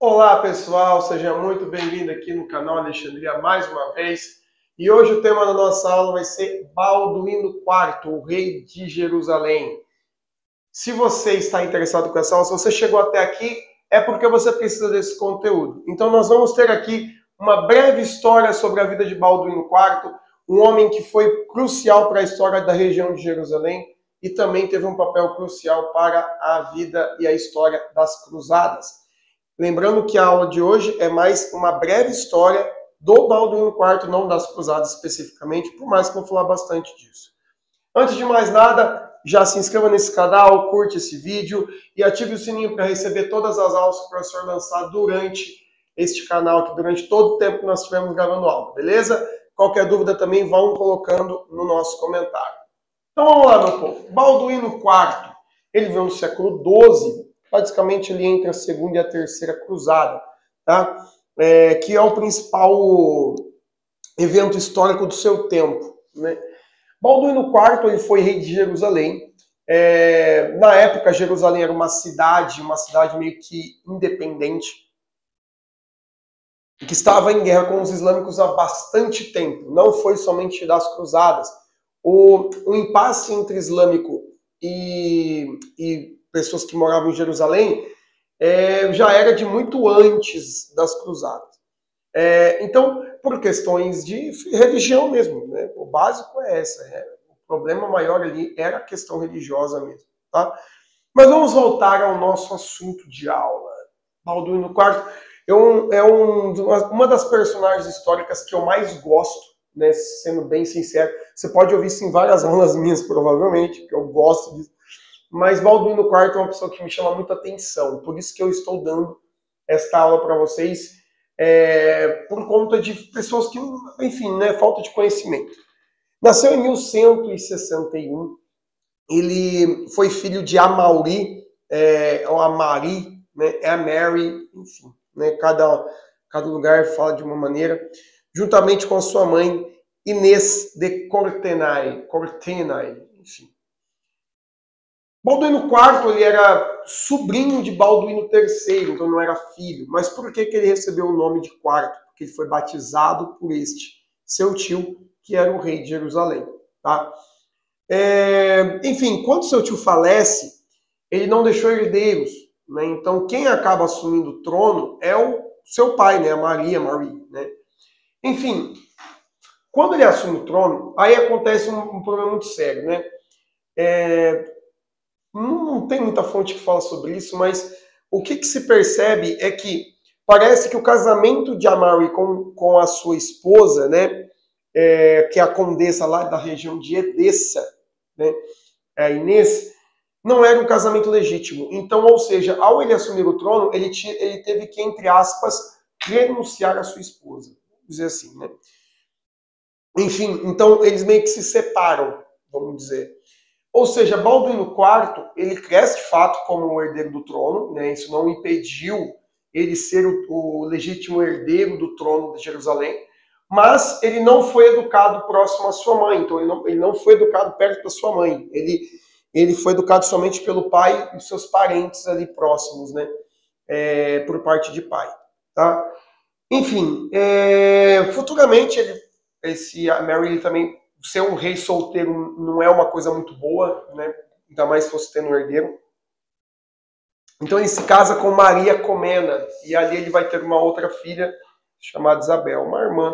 Olá pessoal, seja muito bem-vindo aqui no canal Alexandria mais uma vez. E hoje o tema da nossa aula vai ser Balduíno IV, o rei de Jerusalém. Se você está interessado com essa aula, se você chegou até aqui, é porque você precisa desse conteúdo. Então nós vamos ter aqui uma breve história sobre a vida de Balduíno IV, um homem que foi crucial para a história da região de Jerusalém e também teve um papel crucial para a vida e a história das cruzadas. Lembrando que a aula de hoje é mais uma breve história do Balduíno IV, não das cruzadas especificamente, por mais que eu vou falar bastante disso. Antes de mais nada, já se inscreva nesse canal, curte esse vídeo e ative o sininho para receber todas as aulas que o professor lançar durante este canal, aqui, durante todo o tempo que nós estivermos gravando aula, beleza? Qualquer dúvida também vão colocando no nosso comentário. Então vamos lá, meu povo. Balduíno IV, ele veio no século XII, basicamente ali entre a segunda e a terceira cruzada, tá? Que é o principal evento histórico do seu tempo, né? Balduíno IV ele foi rei de Jerusalém. Na época, Jerusalém era uma cidade meio que independente, que estava em guerra com os islâmicos há bastante tempo. Não foi somente das cruzadas. O impasse entre islâmico e pessoas que moravam em Jerusalém já era de muito antes das cruzadas. Então, por questões de religião mesmo, né? O básico é essa. O problema maior ali era a questão religiosa mesmo. Tá? Mas vamos voltar ao nosso assunto de aula. Balduíno IV uma das personagens históricas que eu mais gosto, né? Sendo bem sincero. Você pode ouvir isso em várias aulas minhas, provavelmente, porque eu gosto disso. Mas Balduíno IV é uma pessoa que me chama muita atenção. Por isso que eu estou dando esta aula para vocês, por conta de pessoas que, enfim, né, falta de conhecimento. Nasceu em 1161. Ele foi filho de Amauri, ou Amari, né, é a Mary, enfim, né, cada lugar fala de uma maneira, juntamente com a sua mãe, Inês de Cortenay, enfim. Balduíno IV ele era sobrinho de Balduíno III, então não era filho. Mas por que ele recebeu o nome de quarto? Porque ele foi batizado por este, seu tio, que era o rei de Jerusalém. Tá? Enfim, quando seu tio falece, ele não deixou herdeiros. Né? Então quem acaba assumindo o trono é o seu pai, né? A Maria. Né? Enfim, quando ele assume o trono, aí acontece um problema muito sério. Né? Não tem muita fonte que fala sobre isso, mas o que se percebe é que parece que o casamento de Amari com a sua esposa, né, que é a condessa lá da região de Edessa, né, a Inês, não era um casamento legítimo. Então, ou seja, ao ele assumir o trono, ele teve que, entre aspas, renunciar à sua esposa. Vamos dizer assim, né? Enfim, então eles meio que se separam, vamos dizer. Ou seja, Balduíno IV, ele cresce de fato como o herdeiro do trono, né? Isso não impediu ele ser o legítimo herdeiro do trono de Jerusalém, mas ele não foi educado próximo à sua mãe, então ele não foi educado perto da sua mãe, ele foi educado somente pelo pai e seus parentes ali próximos, né? Por parte de pai. Tá? Enfim, futuramente a Mary ele também ser um rei solteiro não é uma coisa muito boa, né? Ainda mais se fosse tendo um herdeiro. Então ele se casa com Maria Comnena, e ali ele vai ter uma outra filha chamada Isabel, uma irmã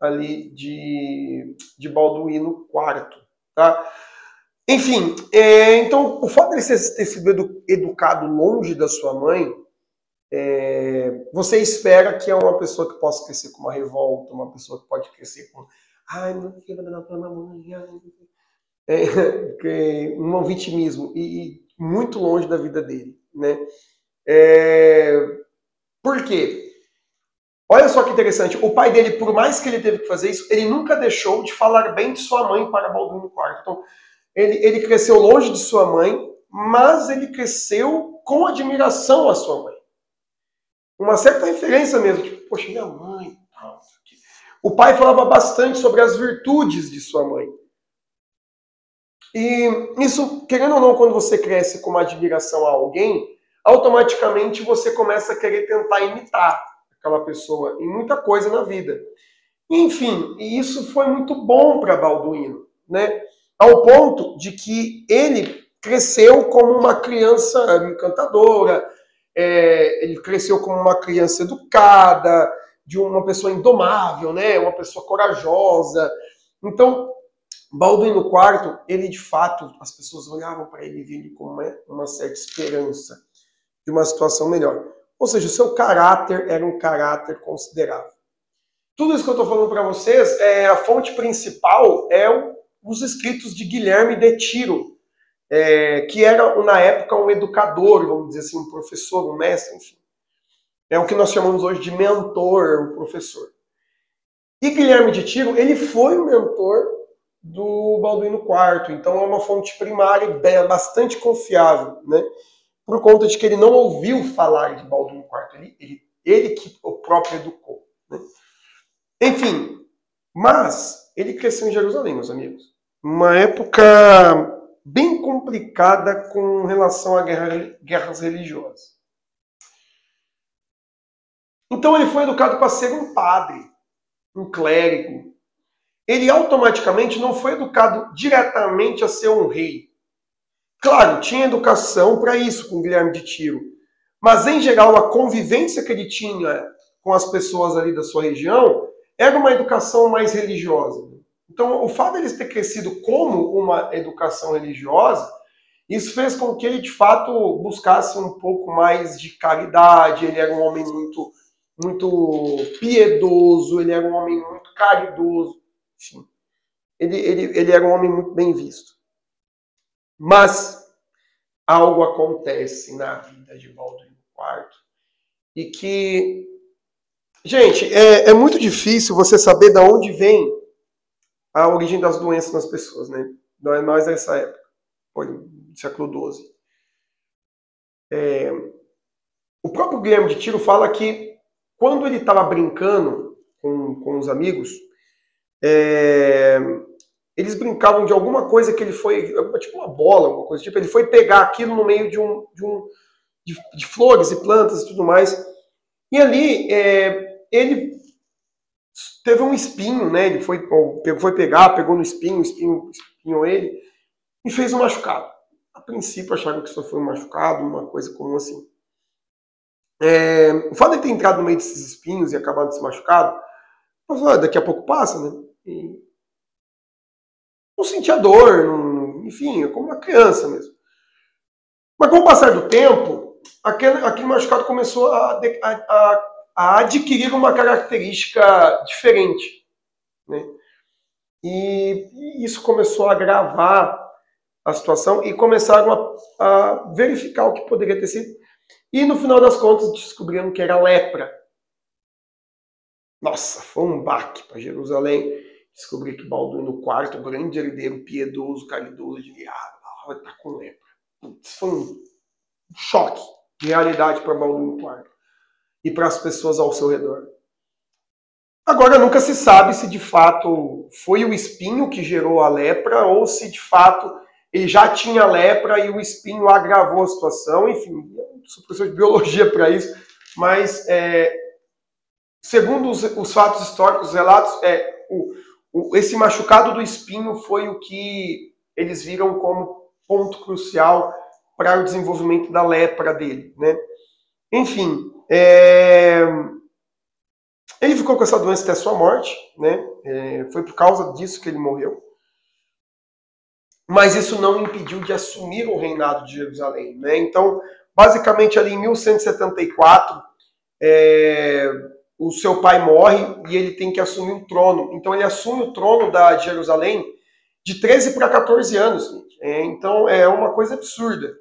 ali de Balduíno IV. Tá? Enfim, então o fato de ele ter sido educado longe da sua mãe, você espera que é uma pessoa que possa crescer com uma revolta, uma pessoa que pode crescer com ai, meu filho vai dar pra mamãe. Um vitimismo e muito longe da vida dele, né? Por quê? Olha só que interessante, o pai dele, por mais que ele teve que fazer isso, ele nunca deixou de falar bem de sua mãe para Balduíno IV. Então, ele cresceu longe de sua mãe, mas ele cresceu com admiração à sua mãe. Uma certa referência mesmo, tipo, poxa, minha mãe. O pai falava bastante sobre as virtudes de sua mãe. E isso, querendo ou não, quando você cresce com uma admiração a alguém, automaticamente você começa a querer tentar imitar aquela pessoa em muita coisa na vida. Enfim, e isso foi muito bom para Balduino, né? Ao ponto de que ele cresceu como uma criança encantadora, ele cresceu como uma criança educada, de uma pessoa indomável, né? Uma pessoa corajosa. Então, Balduino IV, ele de fato, as pessoas olhavam para ele e viam ele com uma certa esperança de uma situação melhor. Ou seja, o seu caráter era um caráter considerável. Tudo isso que eu estou falando para vocês, a fonte principal os escritos de Guilherme de Tiro, que era, na época, um educador, vamos dizer assim, um professor, um mestre, enfim. É o que nós chamamos hoje de mentor, um professor. E Guilherme de Tiro, ele foi o mentor do Balduino IV, então é uma fonte primária bastante confiável, né? Por conta de que ele não ouviu falar de Balduino IV, ele que o próprio educou, né? Enfim, mas ele cresceu em Jerusalém, meus amigos. Uma época bem complicada com relação a guerras religiosas. Então ele foi educado para ser um padre, um clérigo. Ele automaticamente não foi educado diretamente a ser um rei. Claro, tinha educação para isso com Guilherme de Tiro. Mas, em geral, a convivência que ele tinha com as pessoas ali da sua região era uma educação mais religiosa. Então, o fato de ele ter crescido como uma educação religiosa, isso fez com que ele, de fato, buscasse um pouco mais de caridade. Ele era um homem muito piedoso, ele era um homem muito caridoso. Enfim, ele era um homem muito bem visto. Mas algo acontece na vida de Balduino IV e que, gente, é muito difícil você saber de onde vem a origem das doenças nas pessoas, né? Nós nessa época, século XII. O próprio Guilherme de Tiro fala que quando ele estava brincando com os amigos, eles brincavam de alguma coisa que ele foi, tipo uma bola, alguma coisa, tipo, ele foi pegar aquilo no meio de flores e plantas e tudo mais. E ali ele teve um espinho, né? Ele foi pegar, pegou no espinho, o espinho espinhou ele e fez um machucado. A princípio acharam que isso foi um machucado, uma coisa comum assim. O fato de ele ter entrado no meio desses espinhos e acabado de se machucado, daqui a pouco passa, né? E não sentia dor, enfim, é como uma criança mesmo. Mas com o passar do tempo, aquele machucado começou a adquirir uma característica diferente, né? E isso começou a agravar a situação e começaram a verificar o que poderia ter sido. E no final das contas descobriram que era lepra. Nossa, foi um baque para Jerusalém. Descobri que Balduino IV, o grande herdeiro, piedoso, caridoso, vai estar com lepra. Isso foi um choque de realidade para Balduino IV e para as pessoas ao seu redor. Agora nunca se sabe se de fato foi o espinho que gerou a lepra ou se de fato ele já tinha lepra e o espinho agravou a situação. Enfim, eu não sou professor de biologia para isso, mas segundo os fatos históricos, os relatos, esse machucado do espinho foi o que eles viram como ponto crucial para o desenvolvimento da lepra dele, né? Enfim, ele ficou com essa doença até a sua morte, né? Foi por causa disso que ele morreu. Mas isso não impediu de assumir o reinado de Jerusalém, né? Então, basicamente ali em 1174, o seu pai morre e ele tem que assumir o trono. Então ele assume o trono de Jerusalém de 13 para 14 anos. Então é uma coisa absurda.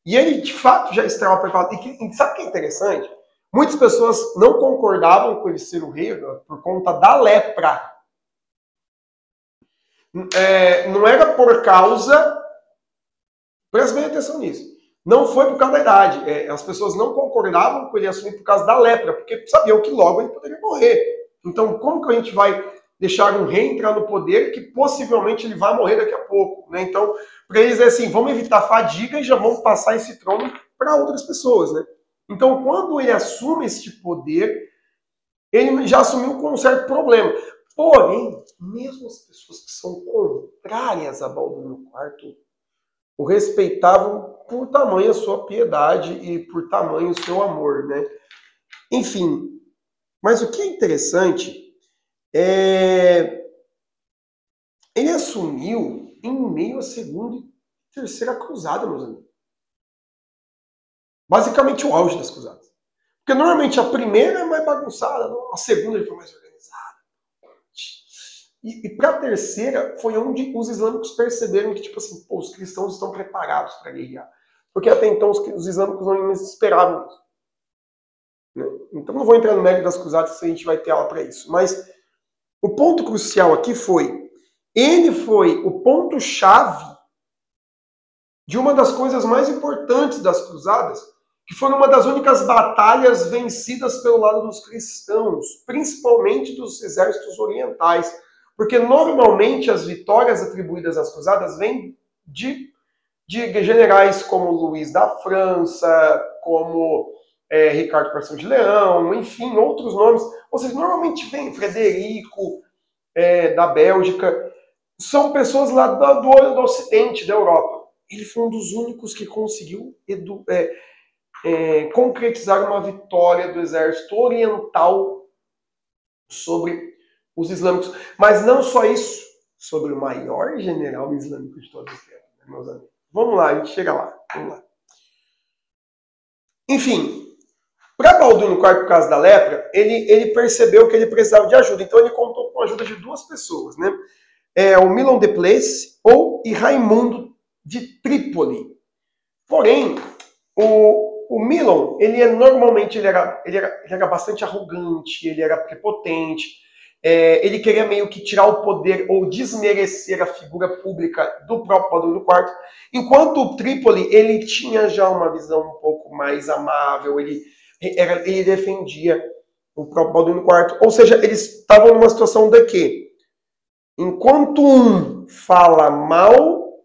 E ele de fato já estava preparado. E sabe o que é interessante? Muitas pessoas não concordavam com ele ser o rei por conta da lepra. Não era por causa... Presta bem atenção nisso. Não foi por causa da idade. As pessoas não concordavam com ele assumir por causa da lepra, porque sabiam que logo ele poderia morrer. Então, como que a gente vai deixar um rei entrar no poder que possivelmente ele vai morrer daqui a pouco, né? Então, para eles é assim, vamos evitar fadiga e já vamos passar esse trono para outras pessoas, né? Então, quando ele assume este poder, ele já assumiu com um certo problema. Porém, mesmo as pessoas que são contrárias a Balduino IV o respeitavam por tamanho a sua piedade e por tamanho o seu amor, né? Enfim, mas o que é interessante é ele assumiu em meio à segunda e terceira cruzada, meus amigos. Basicamente o auge das cruzadas. Porque normalmente a primeira é mais bagunçada, a segunda ele foi mais organizada. E para a terceira foi onde os islâmicos perceberam que, tipo assim, pô, os cristãos estão preparados para guerrear. Porque até então os islâmicos não esperavam isso. Né? Então não vou entrar no mérito das cruzadas, se a gente vai ter aula para isso. Mas o ponto crucial aqui foi, ele foi o ponto-chave de uma das coisas mais importantes das cruzadas, que foi uma das únicas batalhas vencidas pelo lado dos cristãos, principalmente dos exércitos orientais. Porque normalmente as vitórias atribuídas às cruzadas vêm de generais como Luís da França, como Ricardo Coração de Leão, enfim, outros nomes. Ou seja, normalmente vem Frederico, da Bélgica. São pessoas lá do Ocidente, da Europa. Ele foi um dos únicos que conseguiu concretizar uma vitória do exército oriental sobre os islâmicos. Mas não só isso, sobre o maior general islâmico de todos os tempos, né, meus amigos. Vamos lá, a gente chega lá. Vamos lá. Enfim, para Balduino IV, por causa da lepra, ele percebeu que ele precisava de ajuda. Então ele contou com a ajuda de duas pessoas, né? O Milon de Place e Raimundo de Trípoli. Porém, o Milon, normalmente ele era bastante arrogante, ele era prepotente, ele queria meio que tirar o poder ou desmerecer a figura pública do próprio Balduino IV, enquanto o Trípoli, ele tinha já uma visão um pouco mais amável, ele defendia o próprio Balduino IV, ou seja, eles estavam numa situação de que, enquanto um fala mal,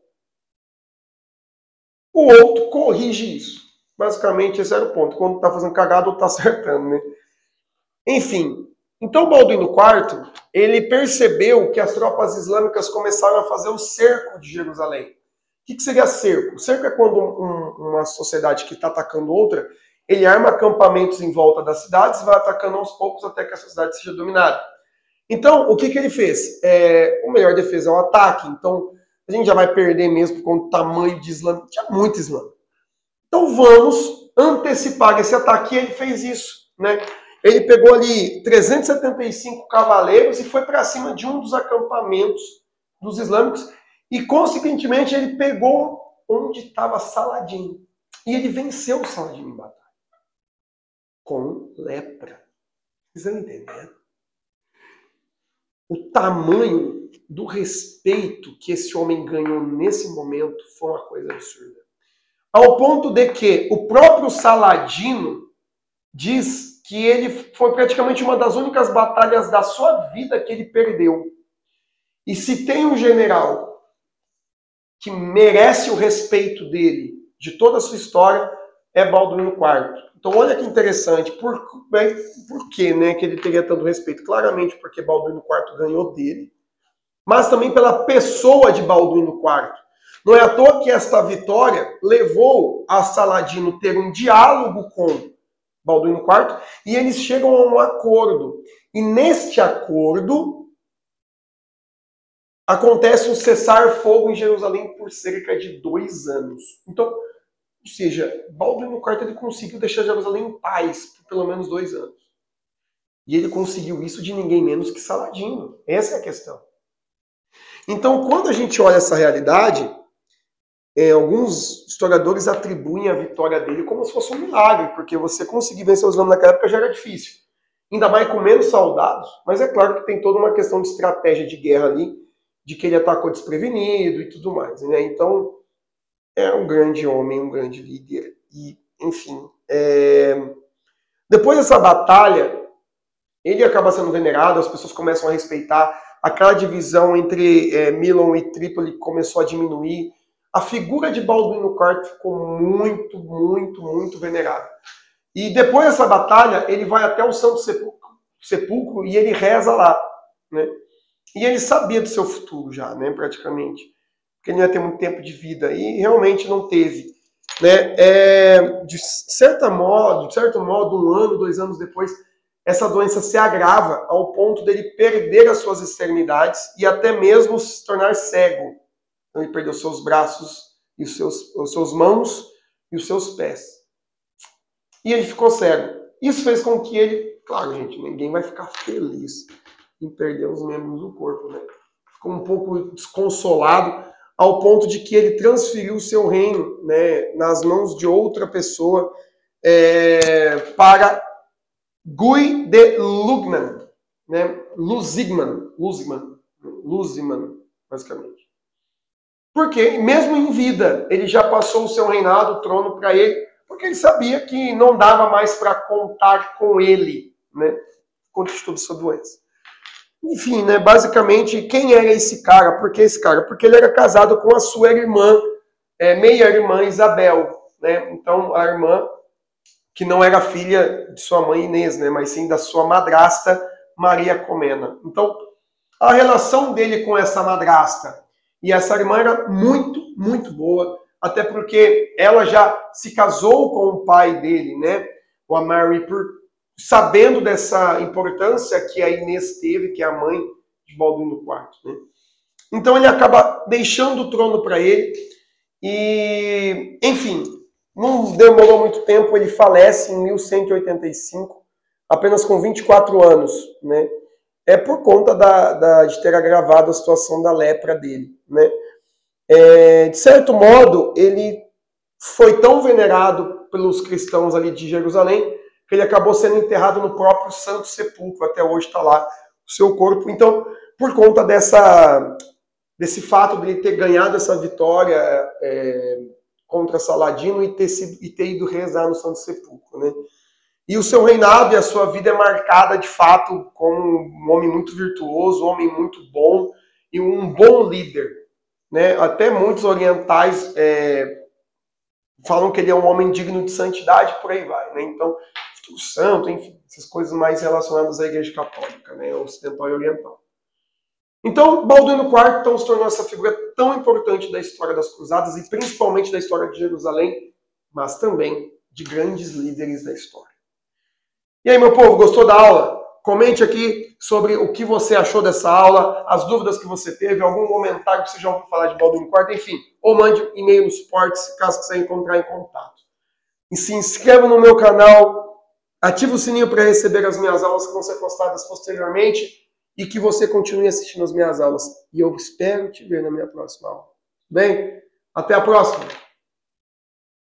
o outro corrige isso. Basicamente, esse era o ponto. Quando tá fazendo cagada, ou tá acertando, né? Enfim. Então, Balduino IV, ele percebeu que as tropas islâmicas começaram a fazer o cerco de Jerusalém. O que seria cerco? Cerco é quando uma sociedade que está atacando outra, ele arma acampamentos em volta das cidades e vai atacando aos poucos até que a sociedade seja dominada. Então, o que ele fez? O melhor defesa é o ataque. Então, a gente já vai perder mesmo com o tamanho de islâmico. Tinha muito islâmico. Então, vamos antecipar esse ataque. E ele fez isso, né? Ele pegou ali 375 cavaleiros e foi para cima de um dos acampamentos dos islâmicos e, consequentemente, ele pegou onde estava Saladino. E ele venceu o Saladino em batalha. Com lepra. Vocês estão entendendo? O tamanho do respeito que esse homem ganhou nesse momento foi uma coisa absurda. Ao ponto de que o próprio Saladino diz que ele foi praticamente uma das únicas batalhas da sua vida que ele perdeu. E se tem um general que merece o respeito dele, de toda a sua história, é Balduino IV. Então olha que interessante, por que, né, que ele teria tanto respeito? Claramente porque Balduino IV ganhou dele, mas também pela pessoa de Balduino IV. Não é à toa que esta vitória levou a Saladino ter um diálogo com Balduino IV e eles chegam a um acordo. E neste acordo acontece um cessar-fogo em Jerusalém por cerca de 2 anos. Então, ou seja, Balduino IV ele conseguiu deixar Jerusalém em paz por pelo menos 2 anos. E ele conseguiu isso de ninguém menos que Saladino. Essa é a questão. Então, quando a gente olha essa realidade, alguns historiadores atribuem a vitória dele como se fosse um milagre, porque você conseguir vencer os islâmicos naquela época já era difícil. Ainda mais com menos soldados, mas é claro que tem toda uma questão de estratégia de guerra ali, de que ele atacou desprevenido e tudo mais, né? Então, é um grande homem, um grande líder. E, enfim, depois dessa batalha, ele acaba sendo venerado, as pessoas começam a respeitar. Aquela divisão entre Milon e Trípoli começou a diminuir. a figura de Balduíno IV ficou muito venerada. E depois dessa batalha, ele vai até o Santo Sepulcro e ele reza lá, né? E ele sabia do seu futuro já, né, praticamente. Porque ele não ia ter muito tempo de vida. E realmente não teve. Né? De certo modo, 1 ano, 2 anos depois, essa doença se agrava ao ponto dele perder as suas extremidades e até mesmo se tornar cego. Então ele perdeu seus braços, e os seus mãos e os seus pés. E ele ficou cego. Isso fez com que ele... Claro, gente, ninguém vai ficar feliz em perder os membros do corpo, né? Ficou um pouco desconsolado ao ponto de que ele transferiu o seu reino, né, nas mãos de outra pessoa, para Guy de Lugman, né? Lusignan, basicamente. Porque, mesmo em vida, ele já passou o seu reinado, o trono para ele, porque ele sabia que não dava mais para contar com ele, né? Contra toda essa doença. Enfim, né, basicamente, quem era esse cara? Por que esse cara? Porque ele era casado com a sua irmã, meia-irmã Isabel, né? Então, a irmã, que não era filha de sua mãe Inês, né, mas sim da sua madrasta, Maria Comnena. Então, a relação dele com essa madrasta e essa irmã era muito boa, até porque ela já se casou com o pai dele, né, o Amari, sabendo dessa importância que a Inês teve, que é a mãe de Balduíno IV. Né? Então ele acaba deixando o trono para ele e, enfim, não demorou muito tempo, ele falece em 1185, apenas com 24 anos, né? É por conta de ter agravado a situação da lepra dele, né? De certo modo, ele foi tão venerado pelos cristãos ali de Jerusalém que ele acabou sendo enterrado no próprio Santo Sepulcro, até hoje está lá o seu corpo. Então, por conta desse fato de ele ter ganhado essa vitória contra Saladino e ter ido rezar no Santo Sepulcro, né? E o seu reinado e a sua vida é marcada, de fato, como um homem muito virtuoso, um homem muito bom e um bom líder, né? Até muitos orientais falam que ele é um homem digno de santidade, por aí vai, né? Então, o santo, enfim, essas coisas mais relacionadas à Igreja Católica, né, ocidental e oriental. Então, Balduíno IV então, se tornou essa figura tão importante da história das Cruzadas e principalmente da história de Jerusalém, mas também de grandes líderes da história. E aí, meu povo, gostou da aula? Comente aqui sobre o que você achou dessa aula, as dúvidas que você teve, algum comentário que você já ouviu falar de Balduíno IV, enfim, ou mande e-mail no suporte, caso você encontrar em contato. E se inscreva no meu canal, ative o sininho para receber as minhas aulas que vão ser postadas posteriormente e que você continue assistindo as minhas aulas. E eu espero te ver na minha próxima aula. Bem, até a próxima!